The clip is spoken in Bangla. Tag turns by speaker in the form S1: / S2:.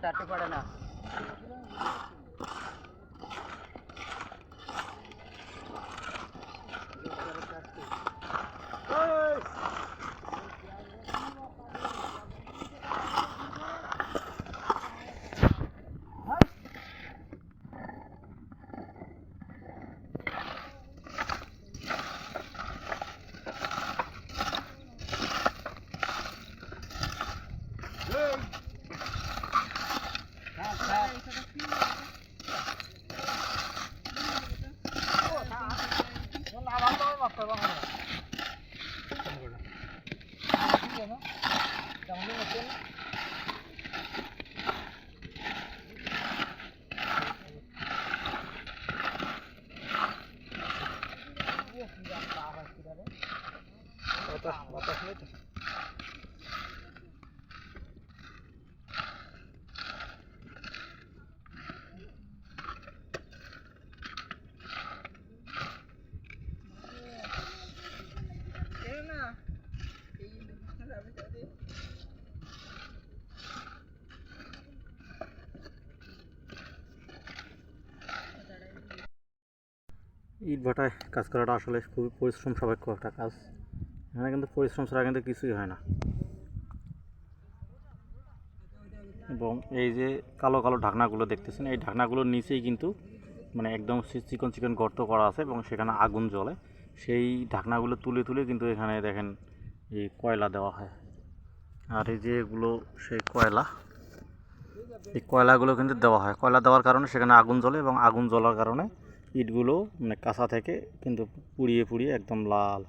S1: টাটে পড়ে না
S2: ইট ভাটায় কাজ করাটা আসলে খুবই পরিশ্রম সাপেক্ষ একটা কাজ। এখানে কিন্তু পরিশ্রম ছাড়া কিন্তু কিছুই হয় না। এবং এই যে কালো কালো ঢাকনাগুলো দেখতেছেন, এই ঢাকনাগুলোর নিচেই কিন্তু মানে একদম চিকন চিকন গর্ত করা আছে এবং সেখানে আগুন জ্বলে। সেই ঢাকনাগুলো তুলে তুলে কিন্তু এখানে দেখেন এই কয়লা দেওয়া হয়। আর এই যে এগুলো সেই কয়লা, এই কয়লাগুলো কিন্তু দেওয়া হয়। কয়লা দেওয়ার কারণে সেখানে আগুন জ্বলে এবং আগুন জ্বলার কারণে ইটগুলো মানে কাঁচা থেকে কিন্তু পুড়িয়ে পুড়িয়ে একদম লাল